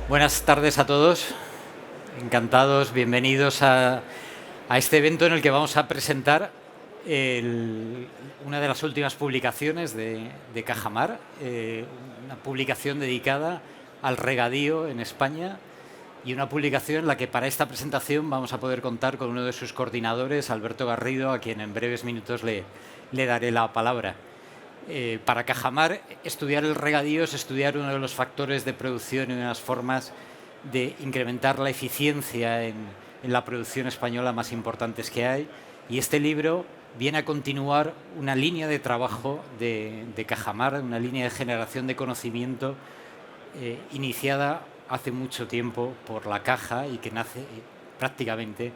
Buenas tardes a todos, encantados, bienvenidos a este evento en el que vamos a presentar una de las últimas publicaciones de Cajamar, una publicación dedicada al regadío en España y una publicación en la que para esta presentación vamos a poder contar con uno de sus coordinadores, Alberto Garrido, a quien en breves minutos le daré la palabra. Para Cajamar, estudiar el regadío es estudiar uno de los factores de producción y una de las formas de incrementar la eficiencia en la producción española más importantes que hay. Y este libro viene a continuar una línea de trabajo de Cajamar, una línea de generación de conocimiento iniciada hace mucho tiempo por la Caja y que nace prácticamente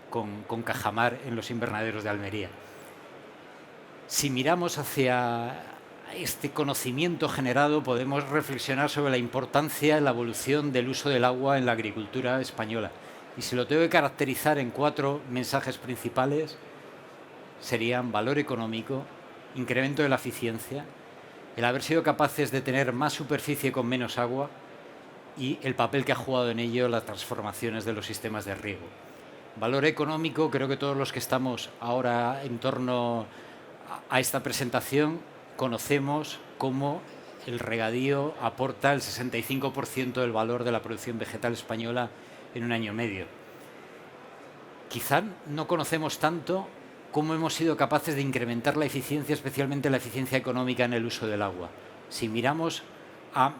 con Cajamar en los invernaderos de Almería. Si miramos hacia este conocimiento generado, podemos reflexionar sobre la importancia y la evolución del uso del agua en la agricultura española. Y si lo tengo que caracterizar en 4 mensajes principales, serían valor económico, incremento de la eficiencia, el haber sido capaces de tener más superficie con menos agua y el papel que ha jugado en ello las transformaciones de los sistemas de riego. Valor económico, creo que todos los que estamos ahora en torno a esta presentación conocemos cómo el regadío aporta el 65% del valor de la producción vegetal española en un año y medio. Quizá no conocemos tanto cómo hemos sido capaces de incrementar la eficiencia, especialmente la eficiencia económica en el uso del agua. Si miramos a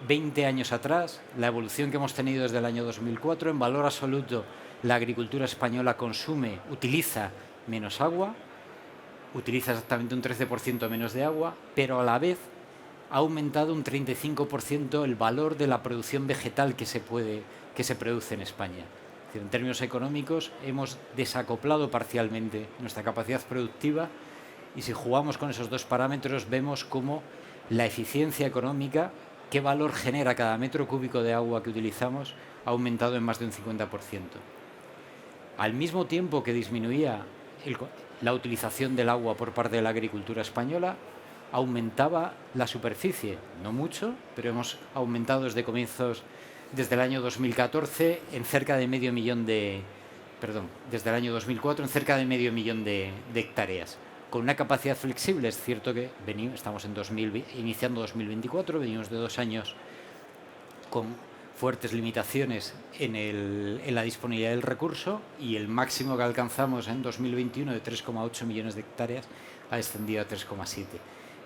20 años atrás, la evolución que hemos tenido desde el año 2004, en valor absoluto, la agricultura española utiliza menos agua, utiliza exactamente un 13% menos de agua, pero a la vez ha aumentado un 35% el valor de la producción vegetal que se produce en España. Es decir, en términos económicos, hemos desacoplado parcialmente nuestra capacidad productiva y si jugamos con esos dos parámetros, vemos cómo la eficiencia económica, qué valor genera cada metro cúbico de agua que utilizamos, ha aumentado en más de un 50%. Al mismo tiempo que disminuía la utilización del agua por parte de la agricultura española, aumentaba la superficie, no mucho, pero hemos aumentado desde el año 2014 en cerca de desde el año 2004 en cerca de medio millón de hectáreas, con una capacidad flexible. Es cierto que estamos iniciando 2024, venimos de 2 años con fuertes limitaciones en la disponibilidad del recurso y el máximo que alcanzamos en 2021 de 3,8 millones de hectáreas ha descendido a 3,7.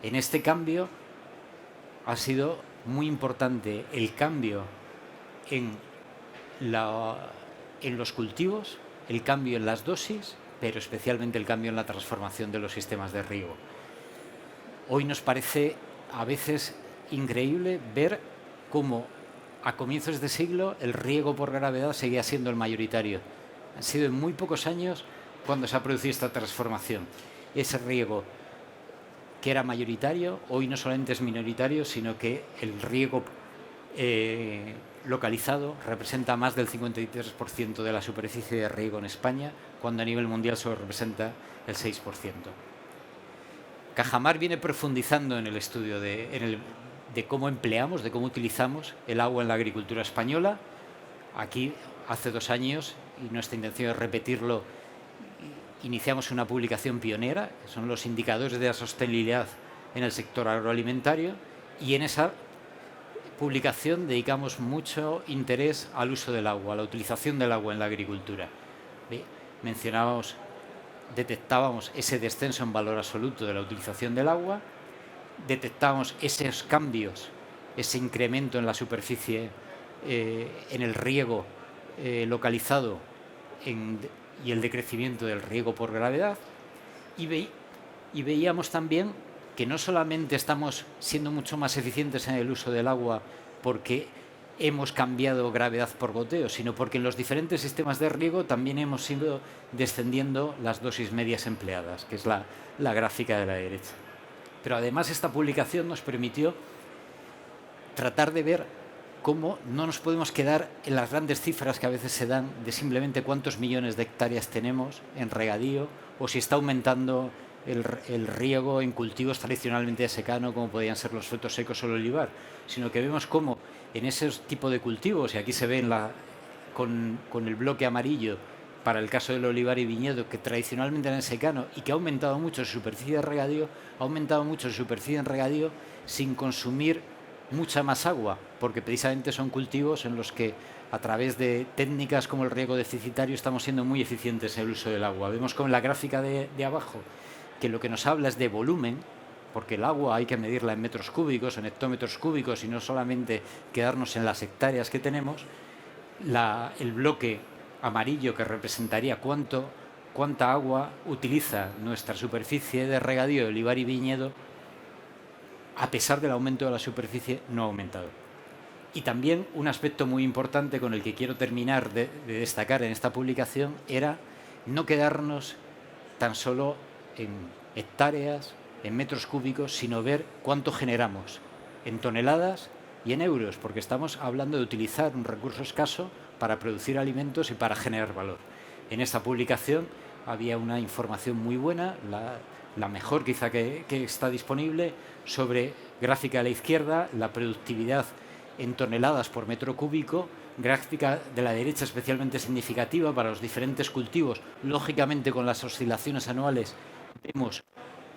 En este cambio ha sido muy importante el cambio en los cultivos, el cambio en las dosis, pero especialmente el cambio en la transformación de los sistemas de riego. Hoy nos parece a veces increíble ver cómo a comienzos de siglo el riego por gravedad seguía siendo el mayoritario. Han sido en muy pocos años cuando se ha producido esta transformación. Ese riego que era mayoritario, hoy no solamente es minoritario, sino que el riego localizado representa más del 53% de la superficie de riego en España, cuando a nivel mundial solo representa el 6%. Cajamar viene profundizando en el estudio de cómo empleamos, de cómo utilizamos el agua en la agricultura española. Aquí, hace 2 años, y nuestra intención es repetirlo, iniciamos una publicación pionera, que son los indicadores de la sostenibilidad en el sector agroalimentario, y en esa publicación dedicamos mucho interés al uso del agua, a la utilización del agua en la agricultura. Detectábamos ese descenso en valor absoluto de la utilización del agua, detectábamos esos cambios, ese incremento en la superficie, en el riego localizado y el decrecimiento del riego por gravedad, y veíamos también que no solamente estamos siendo mucho más eficientes en el uso del agua porque hemos cambiado gravedad por goteo, sino porque en los diferentes sistemas de riego también hemos ido descendiendo las dosis medias empleadas, que es la gráfica de la derecha. Pero además esta publicación nos permitió tratar de ver cómo no nos podemos quedar en las grandes cifras que a veces se dan de simplemente cuántos millones de hectáreas tenemos en regadío o si está aumentando el riego en cultivos tradicionalmente de secano, como podían ser los frutos secos o el olivar, sino que vemos cómo en ese tipo de cultivos, y aquí se ve con el bloque amarillo para el caso del olivar y viñedo, que tradicionalmente eran secano y que ha aumentado mucho su superficie de regadío, sin consumir mucha más agua, porque precisamente son cultivos en los que a través de técnicas como el riego deficitario estamos siendo muy eficientes en el uso del agua. Vemos con la gráfica de abajo que lo que nos habla es de volumen, porque el agua hay que medirla en metros cúbicos, en hectómetros cúbicos, y no solamente quedarnos en las hectáreas que tenemos. El bloque amarillo, que representaría cuánta agua utiliza nuestra superficie de regadío de olivar y viñedo, a pesar del aumento de la superficie, no ha aumentado. Y también un aspecto muy importante con el que quiero terminar de destacar en esta publicación era no quedarnos tan solo en hectáreas, en metros cúbicos, sino ver cuánto generamos en toneladas y en euros, porque estamos hablando de utilizar un recurso escaso para producir alimentos y para generar valor. En esta publicación había una información muy buena, la mejor quizá que está disponible, sobre gráfica a la izquierda, la productividad en toneladas por metro cúbico, gráfica de la derecha especialmente significativa para los diferentes cultivos. Lógicamente, con las oscilaciones anuales vemos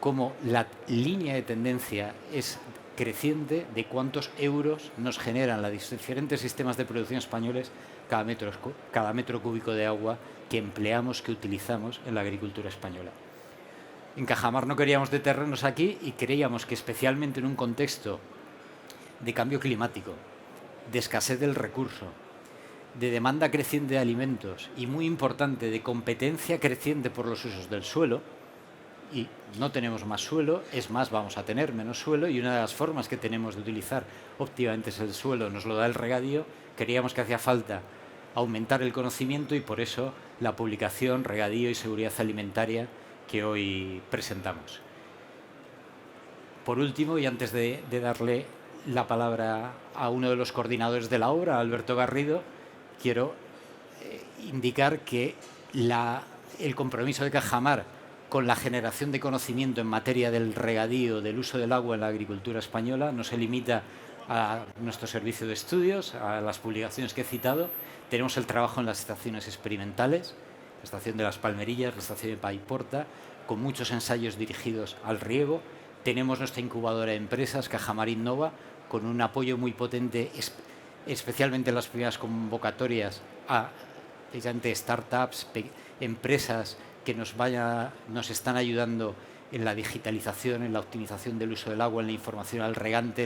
cómo la línea de tendencia es creciente de cuántos euros nos generan los diferentes sistemas de producción españoles cada metro cúbico de agua que empleamos, que utilizamos en la agricultura española. En Cajamar no queríamos detenernos aquí y creíamos que, especialmente en un contexto de cambio climático, de escasez del recurso, de demanda creciente de alimentos y, muy importante, de competencia creciente por los usos del suelo, y no tenemos más suelo, es más, vamos a tener menos suelo, y una de las formas que tenemos de utilizar óptimamente el suelo nos lo da el regadío. Creíamos que hacía falta aumentar el conocimiento, y por eso la publicación Regadío y Seguridad Alimentaria que hoy presentamos. Por último, y antes de darle la palabra a uno de los coordinadores de la obra, Alberto Garrido, quiero indicar que el compromiso de Cajamar con la generación de conocimiento en materia del regadío, del uso del agua en la agricultura española, no se limita a nuestro servicio de estudios, a las publicaciones que he citado. Tenemos el trabajo en las estaciones experimentales, la estación de Las Palmerillas, la estación de Paiporta, con muchos ensayos dirigidos al riego. Tenemos nuestra incubadora de empresas, Cajamar Innova, con un apoyo muy potente, especialmente en las primeras convocatorias a startups, empresas que nos están ayudando en la digitalización, en la optimización del uso del agua, en la información al regante,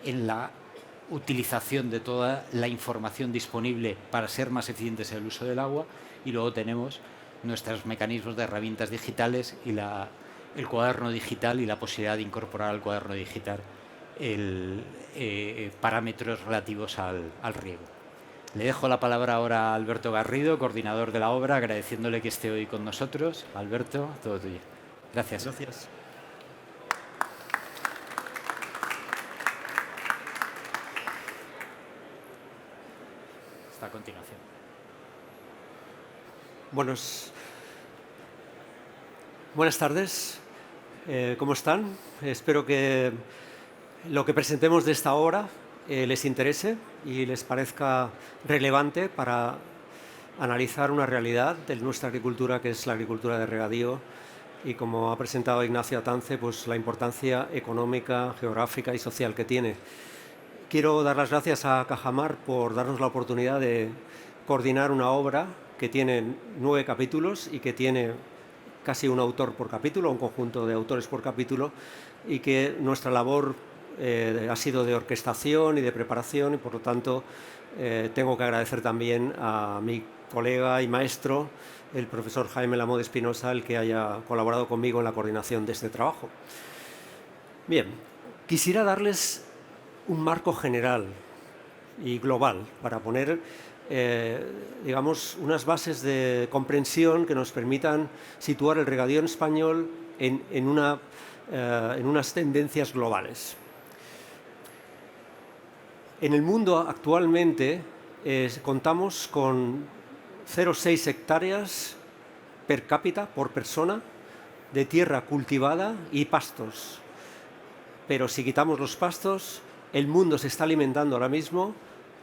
en la utilización de toda la información disponible para ser más eficientes en el uso del agua. Y luego tenemos nuestros mecanismos de herramientas digitales y el cuaderno digital, y la posibilidad de incorporar al cuaderno digital parámetros relativos al riego. Le dejo la palabra ahora a Alberto Garrido, coordinador de la obra, agradeciéndole que esté hoy con nosotros. Alberto, todo tuyo. Gracias. Gracias. Está a continuación. Buenas tardes. ¿Cómo están? Espero que lo que presentemos de esta obra les interese y les parezca relevante para analizar una realidad de nuestra agricultura, que es la agricultura de regadío, y, como ha presentado Ignacio Atance, pues la importancia económica, geográfica y social que tiene. Quiero dar las gracias a Cajamar por darnos la oportunidad de coordinar una obra que tiene 9 capítulos y que tiene casi un autor por capítulo, un conjunto de autores por capítulo, y que nuestra labor ha sido de orquestación y de preparación, y por lo tanto tengo que agradecer también a mi colega y maestro, el profesor Jaime Lamode Espinosa, el que haya colaborado conmigo en la coordinación de este trabajo. Bien, quisiera darles un marco general y global para poner, digamos, unas bases de comprensión que nos permitan situar el regadío en español en unas tendencias globales. En el mundo actualmente contamos con 0,6 hectáreas per cápita, por persona, de tierra cultivada y pastos. Pero si quitamos los pastos, el mundo se está alimentando ahora mismo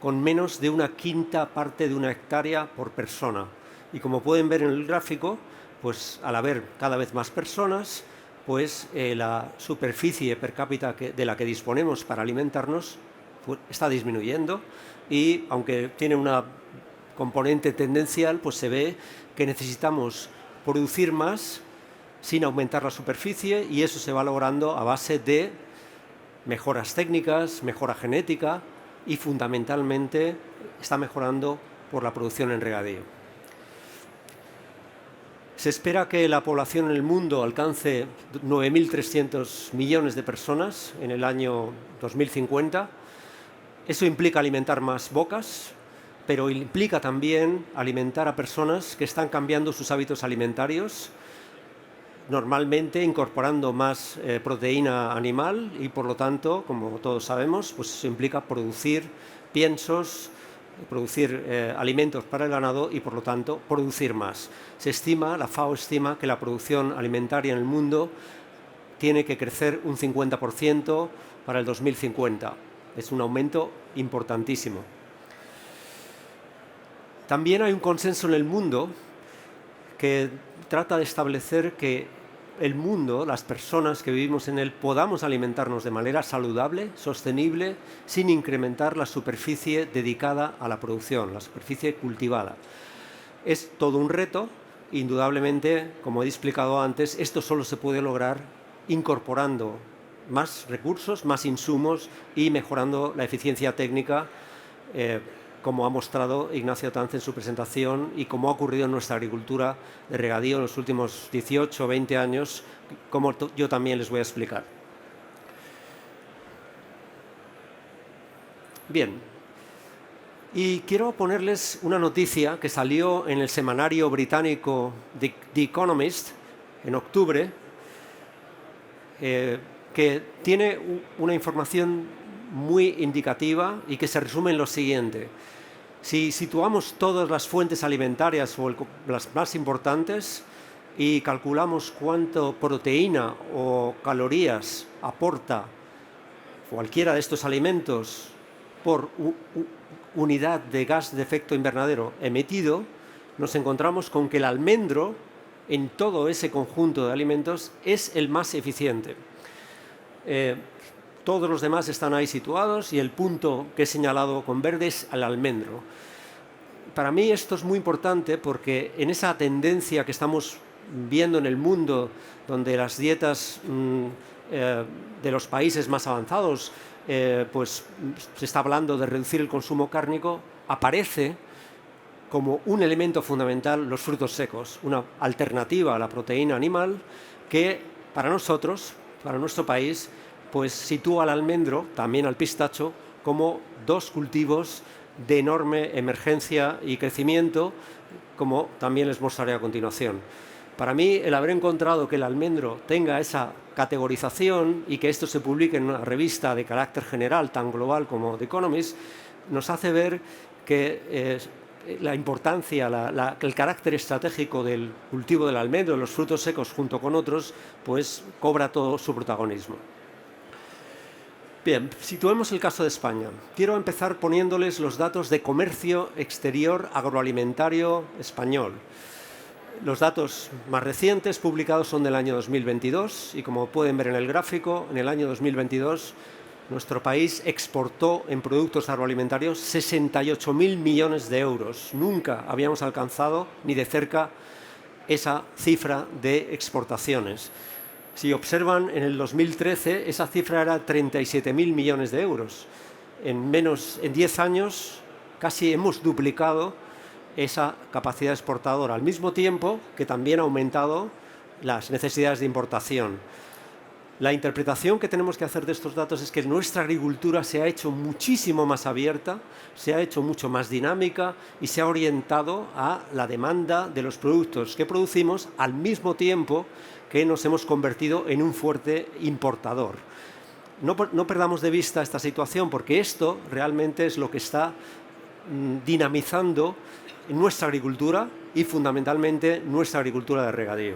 con menos de una quinta parte de una hectárea por persona. Y como pueden ver en el gráfico, pues al haber cada vez más personas, pues la superficie per cápita de la que disponemos para alimentarnos pues, está disminuyendo, y aunque tiene una componente tendencial, pues se ve que necesitamos producir más sin aumentar la superficie, y eso se va logrando a base de mejoras técnicas, mejora genética, y fundamentalmente está mejorando por la producción en regadío. Se espera que la población en el mundo alcance 9.300 millones de personas en el año 2050. Eso implica alimentar más bocas, pero implica también alimentar a personas que están cambiando sus hábitos alimentarios, normalmente incorporando más proteína animal, y por lo tanto, como todos sabemos, pues eso implica producir piensos, producir alimentos para el ganado y por lo tanto producir más. La FAO estima que la producción alimentaria en el mundo tiene que crecer un 50% para el 2050. Es un aumento importantísimo. También hay un consenso en el mundo que trata de establecer que el mundo, las personas que vivimos en él, podamos alimentarnos de manera saludable, sostenible, sin incrementar la superficie dedicada a la producción, la superficie cultivada. Es todo un reto. Indudablemente, como he explicado antes, esto solo se puede lograr incorporando más recursos, más insumos y mejorando la eficiencia técnica, como ha mostrado Ignacio Tanz en su presentación y como ha ocurrido en nuestra agricultura de regadío en los últimos 18 o 20 años, como yo también les voy a explicar. Bien, y quiero ponerles una noticia que salió en el semanario británico The Economist en octubre, que tiene una información muy indicativa y que se resume en lo siguiente. Si situamos todas las fuentes alimentarias o las más importantes y calculamos cuánto proteína o calorías aporta cualquiera de estos alimentos por unidad de gas de efecto invernadero emitido, nos encontramos con que el almendro en todo ese conjunto de alimentos es el más eficiente. Todos los demás están ahí situados y el punto que he señalado con verde es el almendro. Para mí esto es muy importante porque en esa tendencia que estamos viendo en el mundo, donde las dietas de los países más avanzados, pues se está hablando de reducir el consumo cárnico, aparece como un elemento fundamental los frutos secos, una alternativa a la proteína animal que para nosotros, para nuestro país, pues sitúa al almendro, también al pistacho, como dos cultivos de enorme emergencia y crecimiento, como también les mostraré a continuación. Para mí, el haber encontrado que el almendro tenga esa categorización y que esto se publique en una revista de carácter general tan global como The Economist, nos hace ver que la importancia, el carácter estratégico del cultivo del almendro, los frutos secos junto con otros, pues cobra todo su protagonismo. Bien, situemos el caso de España. Quiero empezar poniéndoles los datos de comercio exterior agroalimentario español. Los datos más recientes publicados son del año 2022 y como pueden ver en el gráfico, en el año 2022 nuestro país exportó en productos agroalimentarios 68.000 millones de euros. Nunca habíamos alcanzado ni de cerca esa cifra de exportaciones. Si observan, en el 2013 esa cifra era 37.000 millones de euros. En 10 años casi hemos duplicado esa capacidad exportadora, al mismo tiempo que también ha aumentado las necesidades de importación. La interpretación que tenemos que hacer de estos datos es que nuestra agricultura se ha hecho muchísimo más abierta, se ha hecho mucho más dinámica y se ha orientado a la demanda de los productos que producimos al mismo tiempo que nos hemos convertido en un fuerte importador. No perdamos de vista esta situación porque esto realmente es lo que está dinamizando nuestra agricultura y fundamentalmente nuestra agricultura de regadío.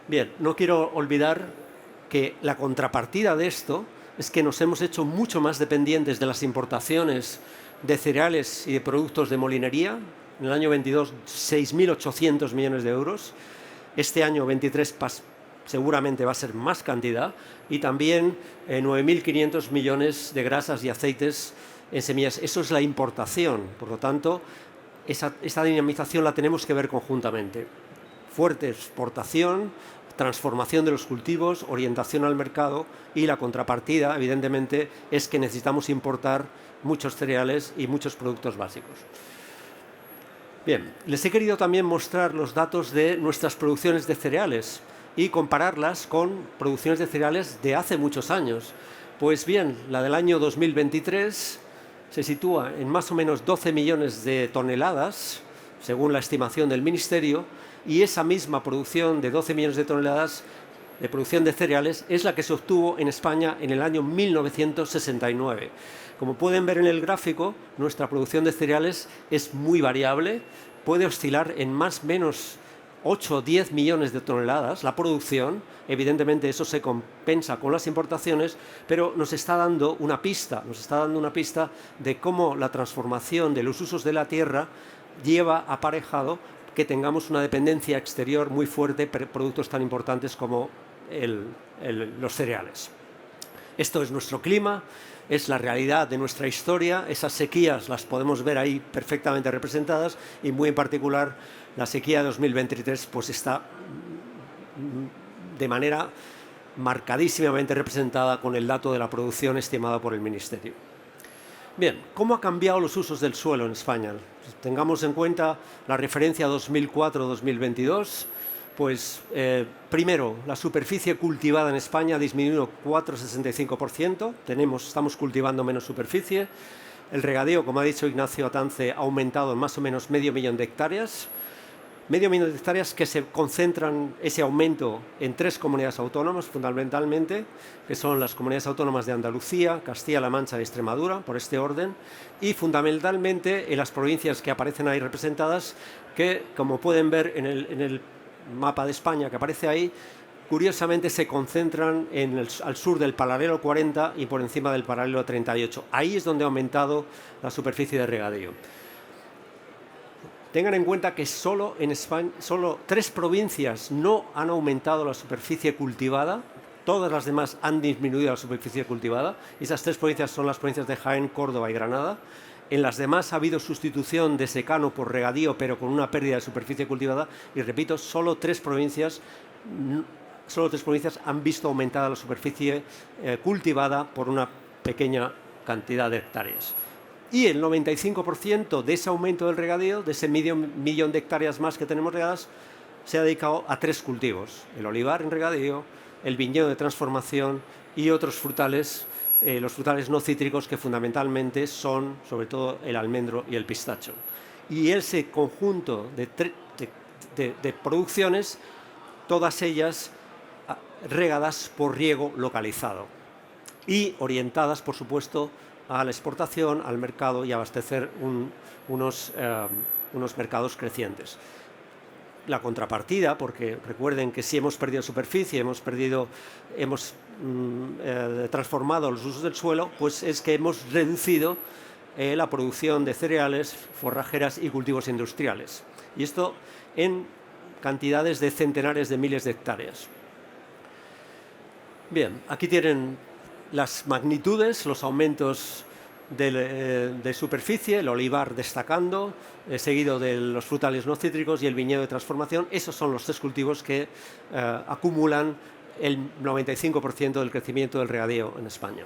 Bien, no quiero olvidar que la contrapartida de esto es que nos hemos hecho mucho más dependientes de las importaciones de cereales y de productos de molinería. En el año 22, 6.800 millones de euros. Este año 23 seguramente va a ser más cantidad. Y también 9.500 millones de grasas y aceites en semillas. Eso es la importación. Por lo tanto, esa dinamización la tenemos que ver conjuntamente. Fuerte exportación, transformación de los cultivos, orientación al mercado, y la contrapartida, evidentemente, es que necesitamos importar muchos cereales y muchos productos básicos. Bien, les he querido también mostrar los datos de nuestras producciones de cereales y compararlas con producciones de cereales de hace muchos años. Pues bien, la del año 2023 se sitúa en más o menos 12 millones de toneladas, según la estimación del Ministerio, y esa misma producción de 12 millones de toneladas de producción de cereales es la que se obtuvo en España en el año 1969. Como pueden ver en el gráfico, nuestra producción de cereales es muy variable, puede oscilar en más o menos 8 o 10 millones de toneladas la producción. Evidentemente eso se compensa con las importaciones, pero nos está dando una pista de cómo la transformación de los usos de la tierra lleva aparejado que tengamos una dependencia exterior muy fuerte de productos tan importantes como los cereales. Esto es nuestro clima, es la realidad de nuestra historia. Esas sequías las podemos ver ahí perfectamente representadas, y muy en particular la sequía de 2023 pues está de manera marcadísimamente representada con el dato de la producción estimada por el Ministerio. Bien, ¿cómo ha cambiado los usos del suelo en España? Tengamos en cuenta la referencia 2004-2022. Pues primero, la superficie cultivada en España ha disminuido 4,65%. Estamos cultivando menos superficie. El regadío, como ha dicho Ignacio Atance, ha aumentado en más o menos medio millón de hectáreas. Medio millón de hectáreas que se concentran ese aumento en 3 comunidades autónomas fundamentalmente, que son las comunidades autónomas de Andalucía, Castilla-La Mancha y Extremadura, por este orden, y fundamentalmente en las provincias que aparecen ahí representadas, que como pueden ver en el mapa de España que aparece ahí, curiosamente se concentran al sur del paralelo 40 y por encima del paralelo 38. Ahí es donde ha aumentado la superficie de regadío. Tengan en cuenta que solo en España, solo 3 provincias no han aumentado la superficie cultivada, todas las demás han disminuido la superficie cultivada. Esas 3 provincias son las provincias de Jaén, Córdoba y Granada. En las demás ha habido sustitución de secano por regadío, pero con una pérdida de superficie cultivada. Y repito, solo 3 provincias han visto aumentada la superficie cultivada por una pequeña cantidad de hectáreas. Y el 95% de ese aumento del regadío, de ese medio millón de hectáreas más que tenemos regadas, se ha dedicado a 3 cultivos: el olivar en regadío, el viñedo de transformación y otros frutales, los frutales no cítricos, que fundamentalmente son sobre todo el almendro y el pistacho. Y ese conjunto de producciones, todas ellas regadas por riego localizado y orientadas, por supuesto, a la exportación, al mercado y abastecer unos mercados crecientes. La contrapartida, porque recuerden que si hemos perdido superficie, hemos transformado los usos del suelo, pues es que hemos reducido la producción de cereales, forrajeras y cultivos industriales. Y esto en cantidades de centenares de miles de hectáreas. Bien, aquí tienen las magnitudes, los aumentos de superficie, el olivar destacando, seguido de los frutales no cítricos y el viñedo de transformación. Esos son los 3 cultivos que acumulan el 95% del crecimiento del regadío en España.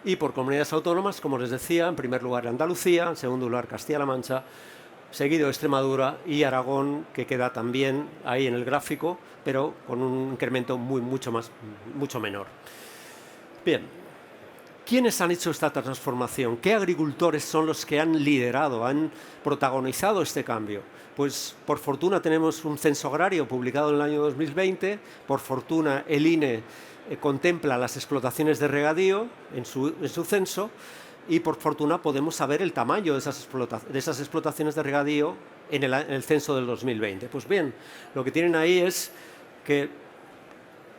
Y por comunidades autónomas, como les decía, en primer lugar Andalucía, en segundo lugar Castilla-La Mancha, seguido de Extremadura y Aragón, que queda también ahí en el gráfico, pero con un incremento mucho menor. Bien, ¿quiénes han hecho esta transformación? ¿Qué agricultores son los que han liderado, han protagonizado este cambio? Pues por fortuna tenemos un censo agrario publicado en el año 2020, por fortuna el INE contempla las explotaciones de regadío en su censo, y por fortuna podemos saber el tamaño de esas explotaciones de regadío en el censo del 2020. Pues bien, lo que tienen ahí es que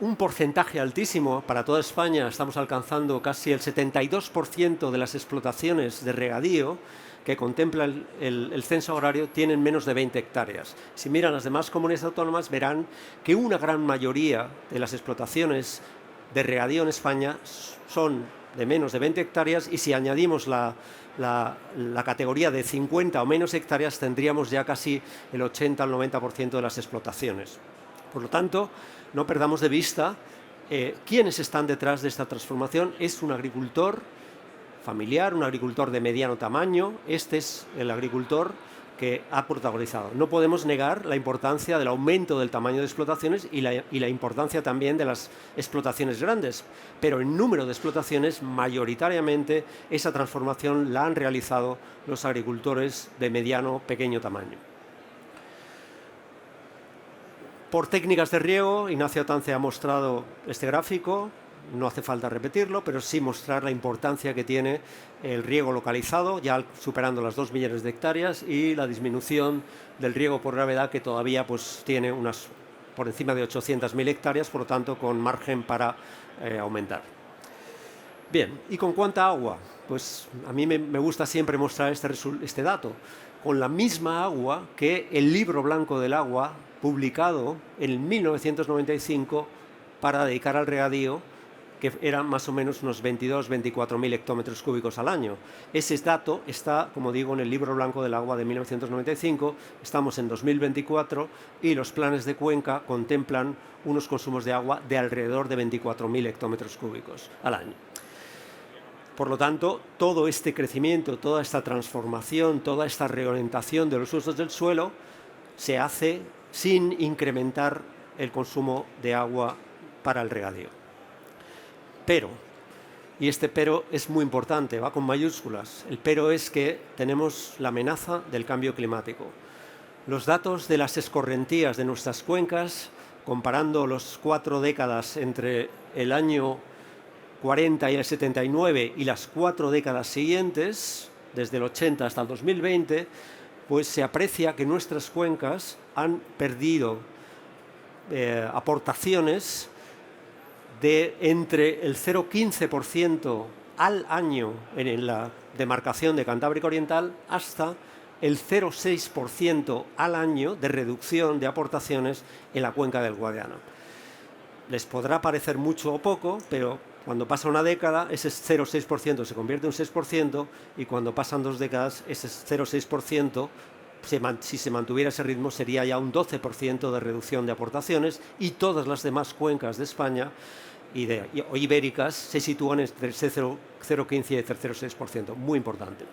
un porcentaje altísimo para toda España. Estamos alcanzando casi el 72% de las explotaciones de regadío que contempla el censo agrario tienen menos de 20 hectáreas. Si miran las demás comunidades autónomas, verán que una gran mayoría de las explotaciones de regadío en España son de menos de 20 hectáreas, y si añadimos la categoría de 50 o menos hectáreas, tendríamos ya casi el 80 al 90% de las explotaciones. Por lo tanto, no perdamos de vista quiénes están detrás de esta transformación. Es un agricultor familiar, un agricultor de mediano tamaño. Este es el agricultor que ha protagonizado. No podemos negar la importancia del aumento del tamaño de explotaciones y la importancia también de las explotaciones grandes, pero en número de explotaciones, mayoritariamente, esa transformación la han realizado los agricultores de mediano, pequeño tamaño. Por técnicas de riego, Ignacio Atance ha mostrado este gráfico. No hace falta repetirlo, pero sí mostrar la importancia que tiene el riego localizado, ya superando las 2 millones de hectáreas, y la disminución del riego por gravedad, que todavía tiene por encima de 800.000 hectáreas, por lo tanto con margen para aumentar. Bien, ¿y con cuánta agua? Pues a mí me gusta siempre mostrar este dato. Con la misma agua que el Libro Blanco del Agua, publicado en 1995 para dedicar al regadío, que eran más o menos unos 22-24.000 hectómetros cúbicos al año. Ese dato está, como digo, en el Libro Blanco del Agua de 1995, estamos en 2024 y los planes de Cuenca contemplan unos consumos de agua de alrededor de 24.000 hectómetros cúbicos al año. Por lo tanto, todo este crecimiento, toda esta transformación, toda esta reorientación de los usos del suelo se hace sin incrementar el consumo de agua para el regadío. Pero, y este pero es muy importante, va con mayúsculas, el pero es que tenemos la amenaza del cambio climático. Los datos de las escorrentías de nuestras cuencas, comparando las 4 décadas entre el año 40 y el 79 y las 4 décadas siguientes, desde el 80 hasta el 2020, pues se aprecia que nuestras cuencas han perdido aportaciones de entre el 0,15% al año en la demarcación de Cantábrico Oriental hasta el 0,6% al año de reducción de aportaciones en la cuenca del Guadiana. Les podrá parecer mucho o poco, pero cuando pasa una década, ese 0,6% se convierte en 6%, y cuando pasan 2 décadas, ese 0,6%, si se mantuviera ese ritmo, sería ya un 12% de reducción de aportaciones, y todas las demás cuencas de España o ibéricas se sitúan entre el 0,15 y el 0,6%, muy importante.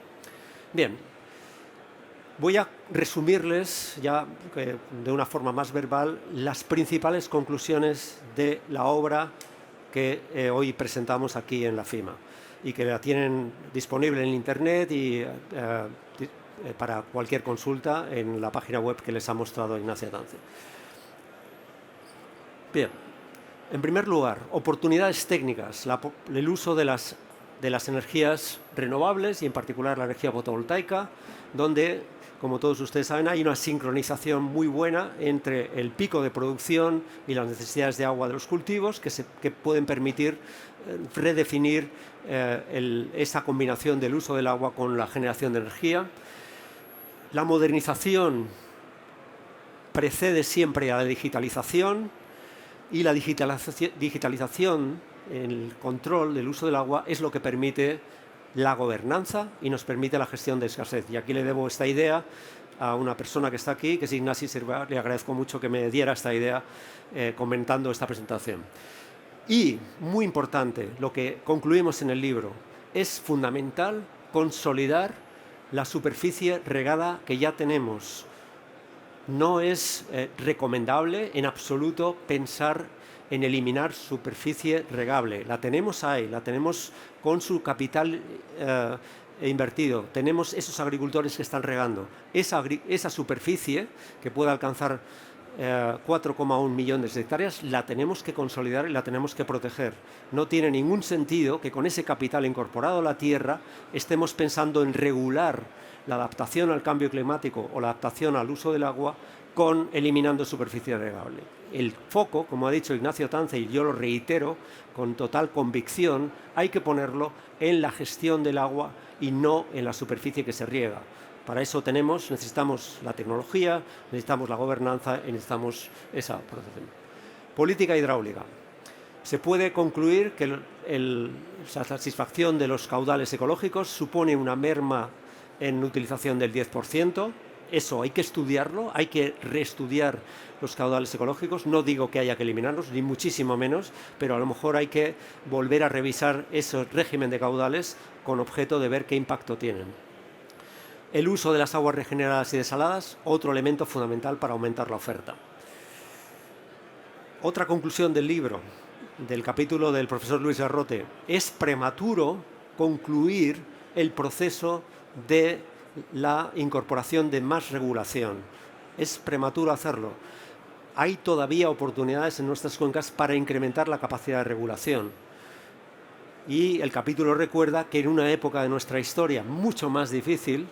Bien, voy a resumirles ya de una forma más verbal las principales conclusiones de la obra que hoy presentamos aquí en la FIMA, y que la tienen disponible en Internet y para cualquier consulta en la página web que les ha mostrado Ignacio Atance. Bien. En primer lugar, oportunidades técnicas, el uso de las energías renovables y en particular la energía fotovoltaica, donde, como todos ustedes saben, hay una sincronización muy buena entre el pico de producción y las necesidades de agua de los cultivos que pueden permitir redefinir esa combinación del uso del agua con la generación de energía. La modernización precede siempre a la digitalización, y la digitalización, el control del uso del agua, es lo que permite la gobernanza y nos permite la gestión de escasez. Y aquí le debo esta idea a una persona que está aquí, que es Ignasi Sirva. Le agradezco mucho que me diera esta idea comentando esta presentación. Y, muy importante, lo que concluimos en el libro, es fundamental consolidar la superficie regada que ya tenemos. No es recomendable en absoluto pensar en eliminar superficie regable. La tenemos ahí, la tenemos con su capital invertido. Tenemos esos agricultores que están regando. Esa superficie, que puede alcanzar 4,1 millones de hectáreas, la tenemos que consolidar y la tenemos que proteger. No tiene ningún sentido que con ese capital incorporado a la tierra estemos pensando en regular la adaptación al cambio climático o la adaptación al uso del agua con eliminando superficie regable. El foco, como ha dicho Ignacio Tance, y yo lo reitero con total convicción, hay que ponerlo en la gestión del agua y no en la superficie que se riega. Para eso necesitamos la tecnología, necesitamos la gobernanza y necesitamos esa protección. Política hidráulica. Se puede concluir que la satisfacción de los caudales ecológicos supone una merma en utilización del 10%. Eso hay que estudiarlo, hay que reestudiar los caudales ecológicos. No digo que haya que eliminarlos, ni muchísimo menos, pero a lo mejor hay que volver a revisar ese régimen de caudales con objeto de ver qué impacto tienen. El uso de las aguas regeneradas y desaladas, otro elemento fundamental para aumentar la oferta. Otra conclusión del libro, del capítulo del profesor Luis Garrote: es prematuro concluir el proceso de la incorporación de más regulación. Es prematuro hacerlo. Hay todavía oportunidades en nuestras cuencas para incrementar la capacidad de regulación. Y el capítulo recuerda que en una época de nuestra historia mucho más difícil,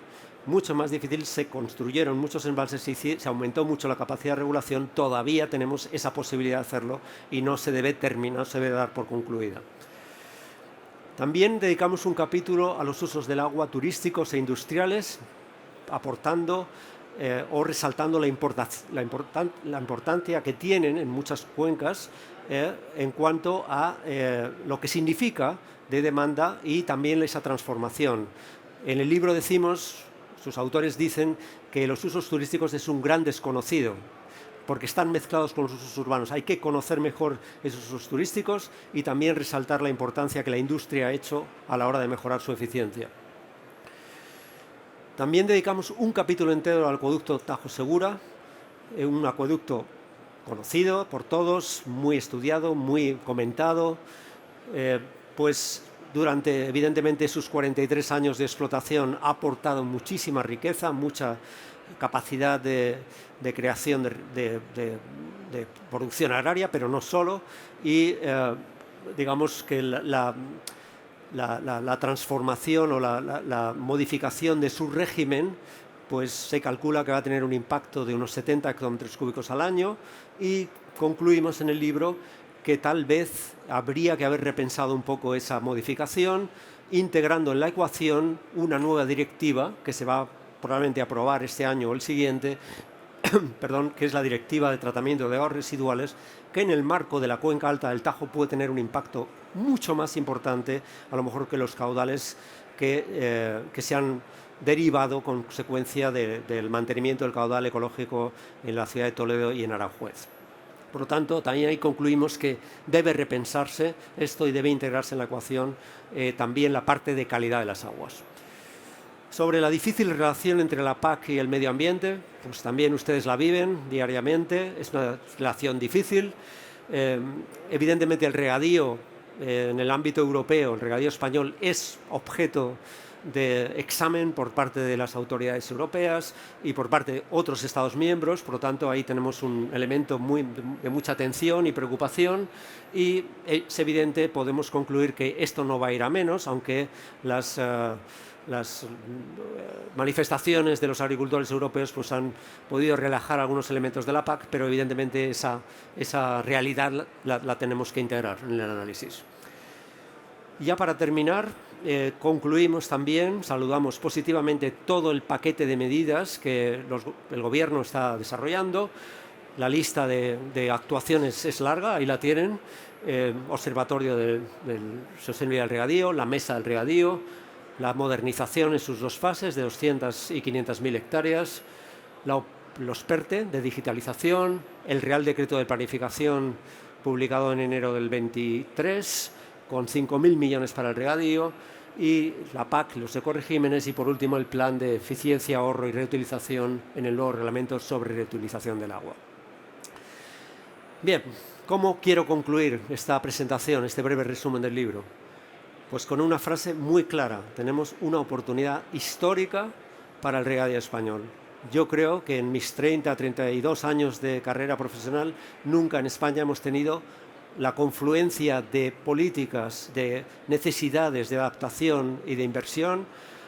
se construyeron muchos embalses y se aumentó mucho la capacidad de regulación. Todavía tenemos esa posibilidad de hacerlo y no se debe terminar, no se debe dar por concluida. También dedicamos un capítulo a los usos del agua turísticos e industriales, aportando o resaltando la importancia que tienen en muchas cuencas en cuanto a lo que significa de demanda y también esa transformación. En el libro decimos, sus autores dicen, que los usos turísticos es un gran desconocido, porque están mezclados con los usos urbanos. Hay que conocer mejor esos usos turísticos y también resaltar la importancia que la industria ha hecho a la hora de mejorar su eficiencia. También dedicamos un capítulo entero al acueducto Tajo Segura, un acueducto conocido por todos, muy estudiado, muy comentado, pues durante, evidentemente, sus 43 años de explotación ha aportado muchísima riqueza, mucha capacidad de creación de producción agraria, pero no solo, y digamos que la transformación o la modificación de su régimen, pues se calcula que va a tener un impacto de unos 70 hectómetros cúbicos al año, y concluimos en el libro que tal vez habría que haber repensado un poco esa modificación, integrando en la ecuación una nueva directiva que se va probablemente a aprobar este año o el siguiente, que es la Directiva de Tratamiento de Aguas Residuales, que en el marco de la cuenca alta del Tajo puede tener un impacto mucho más importante, a lo mejor que los caudales que se han derivado consecuencia del mantenimiento del caudal ecológico en la ciudad de Toledo y en Aranjuez. Por lo tanto, también ahí concluimos que debe repensarse esto y debe integrarse en la ecuación también la parte de calidad de las aguas. Sobre la difícil relación entre la PAC y el medio ambiente, pues también ustedes la viven diariamente, es una relación difícil. Evidentemente el regadío en el ámbito europeo, el regadío español, es objeto de examen por parte de las autoridades europeas y por parte de otros Estados miembros. Por lo tanto, ahí tenemos un elemento de mucha atención y preocupación, y es evidente, podemos concluir que esto no va a ir a menos, aunque las manifestaciones de los agricultores europeos pues han podido relajar algunos elementos de la PAC, pero evidentemente esa realidad la tenemos que integrar en el análisis. Y ya para terminar, concluimos también, saludamos positivamente todo el paquete de medidas que el Gobierno está desarrollando. La lista de actuaciones es larga, ahí la tienen: Observatorio del Sostenibilidad del Regadío, la Mesa del Regadío, la modernización en sus dos fases de 200 y 500.000 hectáreas, los PERTE de digitalización, el Real Decreto de Planificación publicado en enero del 23, con 5.000 millones para el regadío, y la PAC, los ecoregímenes, y por último el Plan de Eficiencia, Ahorro y Reutilización en el nuevo Reglamento sobre Reutilización del Agua. Bien, ¿cómo quiero concluir esta presentación, este breve resumen del libro? Pues con una frase muy clara: tenemos una oportunidad histórica para el regadío español. Yo creo que en mis 32 años de carrera profesional nunca en España hemos tenido la confluencia de políticas, de necesidades de adaptación y de inversión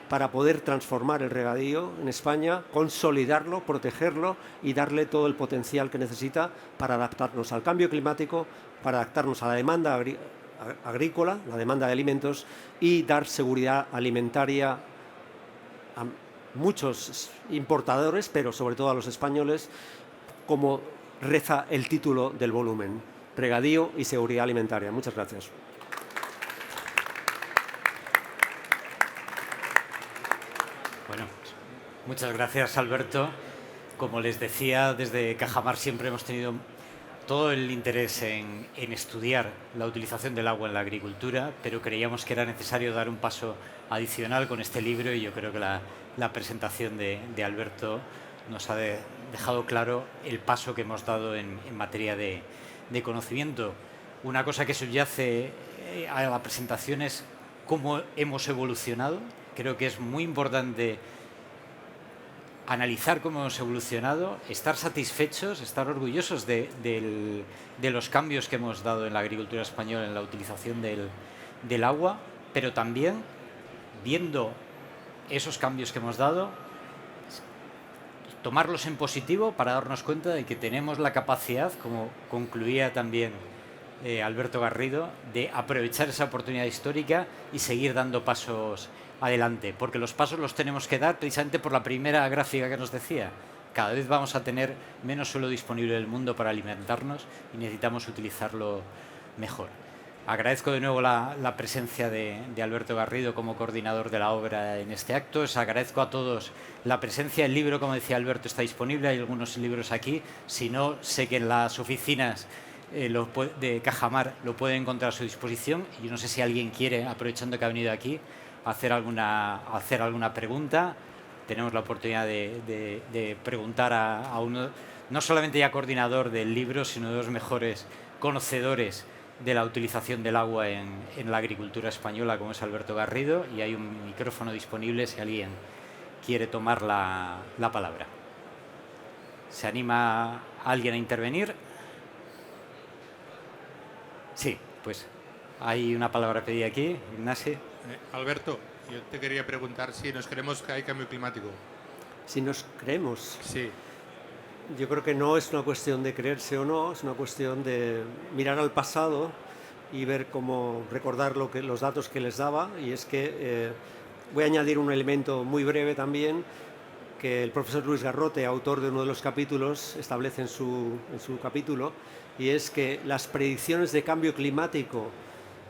para poder transformar el regadío en España, consolidarlo, protegerlo y darle todo el potencial que necesita para adaptarnos al cambio climático, para adaptarnos a la demanda agrícola, la demanda de alimentos, y dar seguridad alimentaria a muchos importadores, pero sobre todo a los españoles, como reza el título del volumen: regadío y seguridad alimentaria. Muchas gracias. Bueno, muchas gracias, Alberto. Como les decía, desde Cajamar siempre hemos tenido todo el interés en estudiar la utilización del agua en la agricultura, pero creíamos que era necesario dar un paso adicional con este libro, y yo creo que la presentación de Alberto nos ha dejado claro el paso que hemos dado en materia de conocimiento. Una cosa que subyace a la presentación es cómo hemos evolucionado. Creo que es muy importante analizar cómo hemos evolucionado, estar satisfechos, estar orgullosos de los cambios que hemos dado en la agricultura española en la utilización del agua, pero también, viendo esos cambios que hemos dado, tomarlos en positivo para darnos cuenta de que tenemos la capacidad, como concluía también Alberto Garrido, de aprovechar esa oportunidad histórica y seguir dando pasos adelante, porque los pasos los tenemos que dar precisamente por la primera gráfica que nos decía. Cada vez vamos a tener menos suelo disponible en el mundo para alimentarnos y necesitamos utilizarlo mejor. Agradezco de nuevo la presencia de Alberto Garrido como coordinador de la obra en este acto. Os agradezco a todos la presencia. El libro, como decía Alberto, está disponible. Hay algunos libros aquí. Si no, sé que en las oficinas de Cajamar lo pueden encontrar a su disposición. Y yo no sé si alguien quiere, aprovechando que ha venido aquí, hacer alguna pregunta. Tenemos la oportunidad de preguntar a uno, no solamente ya coordinador del libro, sino de los mejores conocedores de la utilización del agua en la agricultura española, como es Alberto Garrido, y hay un micrófono disponible si alguien quiere tomar la palabra. ¿Se anima alguien a intervenir? Sí, pues hay una palabra pedida aquí. Ignacio. Alberto, yo te quería preguntar si nos creemos que hay cambio climático. Si nos creemos. Sí. Yo creo que no es una cuestión de creerse o no, es una cuestión de mirar al pasado y ver cómo recordar los datos que les daba. Y es que voy a añadir un elemento muy breve también, que el profesor Luis Garrote, autor de uno de los capítulos, establece en su capítulo, y es que las predicciones de cambio climático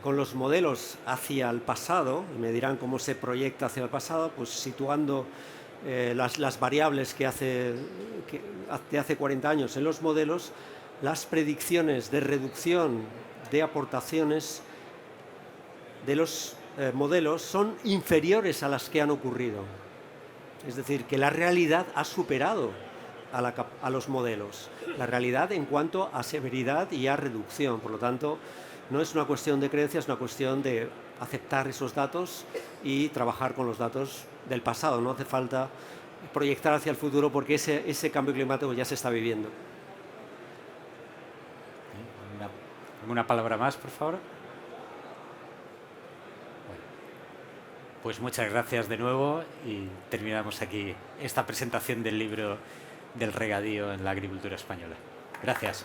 con los modelos hacia el pasado, y me dirán cómo se proyecta hacia el pasado, pues situando las variables de hace 40 años en los modelos, las predicciones de reducción de aportaciones de los modelos son inferiores a las que han ocurrido. Es decir, que la realidad ha superado a los modelos. La realidad en cuanto a severidad y a reducción. Por lo tanto, no es una cuestión de creencia, es una cuestión de aceptar esos datos y trabajar con los datos del pasado. No hace falta proyectar hacia el futuro porque ese cambio climático ya se está viviendo. ¿Alguna palabra más, por favor? Bueno, pues muchas gracias de nuevo y terminamos aquí esta presentación del libro del regadío en la agricultura española. Gracias.